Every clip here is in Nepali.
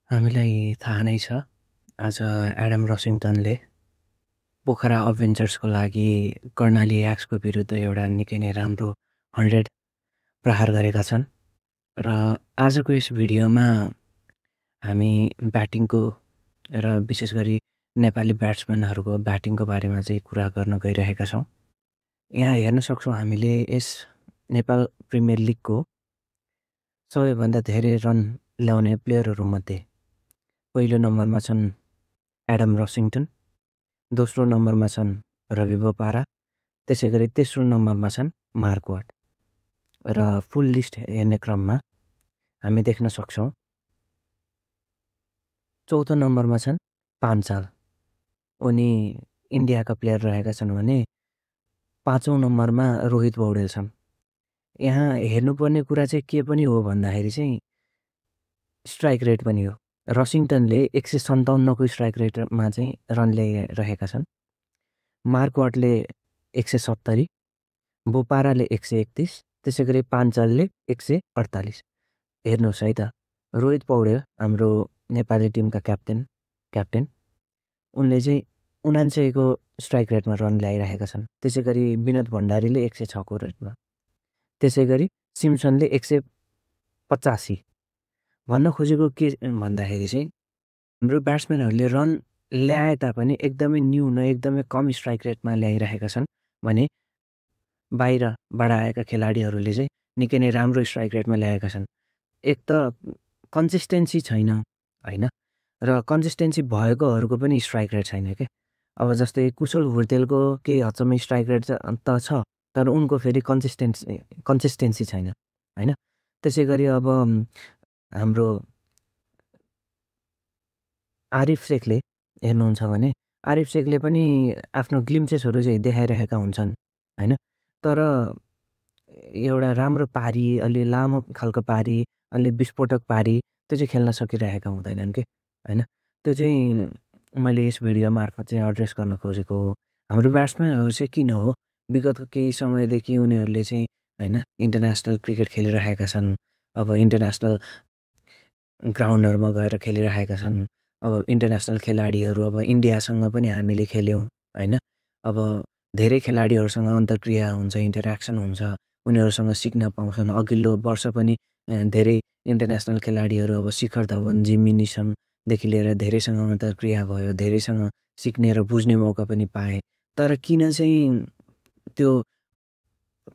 हामीलाई थाहा नै छ आज एडम रसिङटनले पोखरा अभेन्जर्सको लागि कर्णाली एक्सको विरुद्ध एउटा निकै नै राम्रो 100 प्रहार गरेका छन् र आजको यस भिडियोमा हामी ब्याटिङको र विशेष गरी नेपाली ब्याट्सम्यानहरूको ब्याटिङको बारेमा चाहिँ कुरा गर्न गइरहेका छौँ। यहाँ हेर्न सक्छौँ हामीले यस नेपाल प्रिमियर लिगको सबैभन्दा धेरै रन ल्याउने प्लेयरहरूमध्ये पहिलो नम्बरमा छन् एडम रसिङटन, दोस्रो नम्बरमा छन् रवि बोपारा, त्यसै गरी तेस्रो नम्बरमा छन् मार्क वाट। र फुल लिस्ट हेर्ने क्रममा हामी देख्न सक्छौँ चौथो नम्बरमा छन् पान्चाल, उनी इन्डियाका प्लेयर रहेका छन् भने पाँचौँ नम्बरमा रोहित पौडेल छन्। यहाँ हेर्नुपर्ने कुरा चाहिँ के पनि हो भन्दाखेरि चाहिँ स्ट्राइक रेट पनि हो। रसिङटनले 157को स्ट्राइक रेटमा चाहिँ रन ल्याइरहेका छन्। मार्क वाटले 170, बोपाराले 131, त्यसै गरी पान्चालले 148। हेर्नुहोस् है त, रोहित पौडेल हाम्रो नेपाली टिमका क्याप्टेन उनले चाहिँ 79को स्ट्राइक रेटमा रन ल्याइरहेका छन्। त्यसै गरी विनोद भण्डारीले 106को रेटमा, त्यसै गरी सिम्सनले 185। भन्न खोजेको के भन्दाखेरि चाहिँ हाम्रो ब्याट्सम्यानहरूले रन ल्याए तापनि एकदमै न्यून, एकदमै कम स्ट्राइक रेटमा ल्याइरहेका छन् भने बाहिरबाट आएका खेलाडीहरूले चाहिँ निकै नै राम्रो स्ट्राइक रेटमा ल्याएका छन्। एक त कन्सिस्टेन्सी छैन होइन, र कन्सिस्टेन्सी भएकोहरूको पनि स्ट्राइक रेट छैन क्या। अब जस्तै कुशल भुर्तेलको केही हदसम्म स्ट्राइक रेट त छ, तर उनको फेरि कन्सिस्टेन्सी छैन होइन। त्यसै गरी अब हाम्रो आरिफ शेखले हेर्नुहुन्छ भने आरिफ शेखले पनि आफ्नो ग्लिम्सेसहरू चाहिँ देखाइरहेका हुन्छन् होइन, तर एउटा राम्रो पारी, अलि लामो खालको पारी, अलि विस्फोटक पारी त्यो चाहिँ खेल्न सकिरहेका हुँदैनन् कि होइन। त्यो चाहिँ मैले यस भिडियो मार्फत चाहिँ एड्रेस गर्न खोजेको हो। हाम्रो ब्याट्सम्यानहरू चाहिँ किन हो विगतको केही समयदेखि उनीहरूले चाहिँ होइन इन्टरनेसनल क्रिकेट खेलिरहेका छन्। अब इन्टरनेसनल ग्राउन्डहरूमा गएर खेलिरहेका छन्। अब इन्टरनेसनल खेलाडीहरू, अब इन्डियासँग पनि हामीले खेल्यौँ होइन। अब धेरै खेलाडीहरूसँग अन्तर्क्रिया हुन्छ, इन्टरेक्सन हुन्छ, उनीहरूसँग सिक्न पाउँछन्। अघिल्लो वर्ष पनि धेरै इन्टरनेसनल खेलाडीहरू अब शिखर धवन, जिमी निसमदेखि लिएर धेरैसँग अन्तर्क्रिया भयो, धेरैसँग सिक्ने र बुझ्ने मौका पनि पाएँ। तर किन चाहिँ त्यो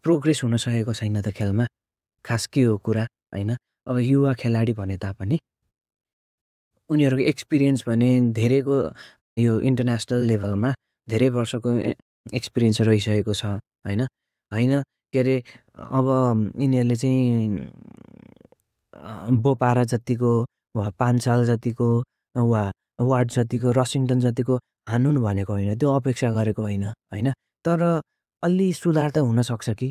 प्रोग्रेस हुन सकेको छैन त खेलमा, खास के हो कुरा होइन। अब युवा खेलाडी भने तापनि उनीहरूको एक्सपिरियन्स भने धेरैको यो इन्टरनेसनल लेभलमा धेरै वर्षको एक्सपिरियन्स रहिसकेको छ होइन। के अरे अब यिनीहरूले चाहिँ बोपारा जतिको वा पान्चाल जतिको वा वाट जतिको, रसिङटन जतिको हानुन् भनेको होइन, त्यो अपेक्षा गरेको होइन। तर अलि सुधार त हुनसक्छ कि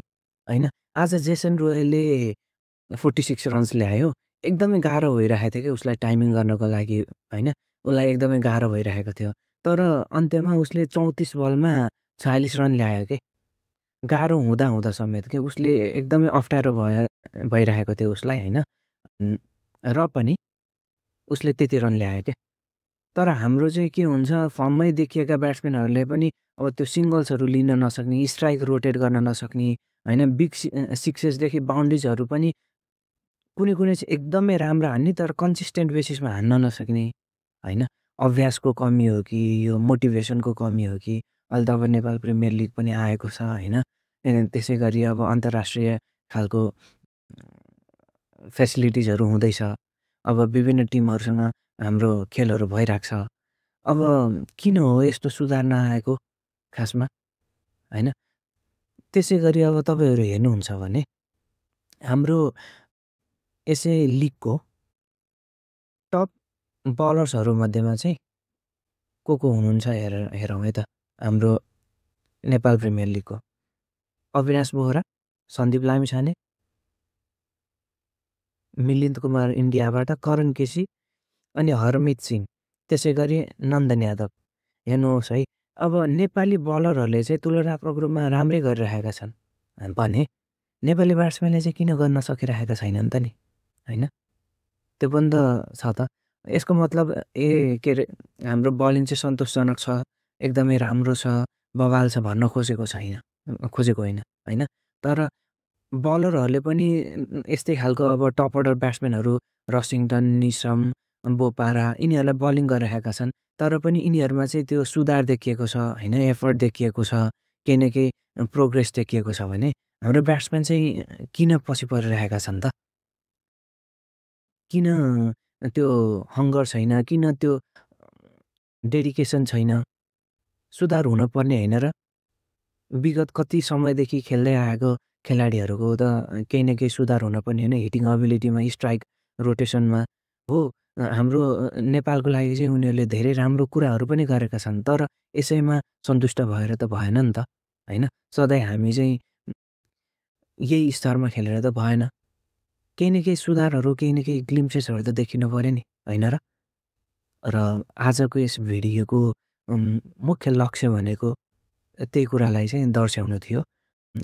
होइन। आज जेसन रोयले 46 रन्स ल्यायो, एकदमै गाह्रो भइरहेको थियो कि उसलाई टाइमिङ गर्नको लागि होइन, उसलाई एकदमै गाह्रो भइरहेको थियो। तर अन्त्यमा उसले 34 बलमा 46 रन ल्यायो कि, गाह्रो हुँदा समेत कि उसले एकदमै अप्ठ्यारो भइरहेको थियो उसलाई होइन, र पनि उसले त्यति रन ल्यायो क्या। तर हाम्रो चाहिँ के हुन्छ, फर्ममै देखिएका ब्याट्सम्यानहरूले पनि अब त्यो सिङ्गल्सहरू लिन नसक्ने, स्ट्राइक रोटेट गर्न नसक्ने होइन, बिग सिक्सेसदेखि बााउन्ड्रिजहरू पनि कुनै चाहिँ एकदमै राम्रो हान्ने तर कन्सिस्टेन्ट बेसिसमा हान्न नसक्ने होइन। अभ्यासको कमी हो कि यो मोटिभेसनको कमी हो कि, अहिले त अब नेपाल प्रिमियर लिग पनि आएको छ होइन। त्यसै गरी अब अन्तर्राष्ट्रिय खालको फेसिलिटिजहरू हुँदैछ। अब विभिन्न टिमहरूसँग हाम्रो खेलहरू भइरहेको छ। अब किन हो यस्तो सुधार नआएको खासमा होइन। त्यसै गरी अब तपाईँहरू हेर्नुहुन्छ भने हाम्रो यसै लिगको टप बलर्सहरूमध्येमा चाहिँ को हुनुहुन्छ हेरौँ है त। हाम्रो नेपाल प्रिमियर लिगको अविनाश बोहरा, सन्दीप लामिछाने, मिलिन्द कुमार इन्डियाबाट, करण केसी अनि हरमित सिंह, त्यसै गरी नन्दन यादव। हेर्नुहोस् है, अब नेपाली बलरहरूले चाहिँ तुलनात्मक रूपमा राम्रै गरिरहेका छन् भने नेपाली ब्याट्सम्यानले चाहिँ किन गर्न सकिरहेका छैनन् त नि होइन। त्यो पनि त छ त। यसको मतलब के अरे हाम्रो बलिङ चाहिँ सन्तोषजनक छ, एकदमै राम्रो छ, बवाल छ भन्न खोजेको होइन, होइन? तर बलरहरूले पनि यस्तै खालको अब टप अर्डर ब्याट्सम्यानहरू रसिङटन, निसम, बोपारा यिनीहरूलाई बलिङ गरिरहेका छन्। तर पनि यिनीहरूमा चाहिँ त्यो सुधार देखिएको छ, होइन? एफर्ट देखिएको छ, केही न केही प्रोग्रेस देखिएको छ भने हाम्रो ब्याट्सम्यान चाहिँ किन पछि परिरहेका छन् त? किन त्यो हङ्गर छैन? किन त्यो डेडिकेसन छैन? सुधार हुनुपर्ने होइन र? विगत कति समयदेखि खेल्दै आएको खेलाडीहरूको त केही न केही सुधार हुनुपर्ने होइन? हिटिङ एबिलिटीमा, स्ट्राइक रोटेसनमा हो। हाम्रो नेपालको लागि चाहिँ उनीहरूले धेरै राम्रो कुराहरू पनि गरेका छन्। तर यसैमा सन्तुष्ट भएर त भएन नि त, होइन? सधैँ हामी चाहिँ यही स्तरमा खेलेर त भएन। केही न केही सुधारहरू, केही न केही ग्लिम्सेसहरू त देखिनु पऱ्यो नि, होइन र? र आजको यस भिडियोको मुख्य लक्ष्य भनेको त्यही कुरालाई चाहिँ दर्शाउनु थियो।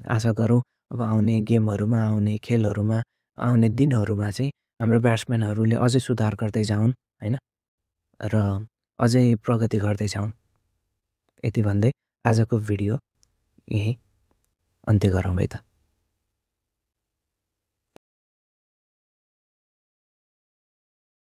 आशा गरौँ अब आउने गेमहरूमा, आउने खेलहरूमा, आउने दिनहरूमा चाहिँ हाम्रो ब्याट्सम्यानहरूले अझै सुधार गर्दै जाउन्, होइन? र अझै प्रगति गर्दै जाउन्। यति भन्दै आजको भिडियो यहीँ अन्त्य गरौँ है त।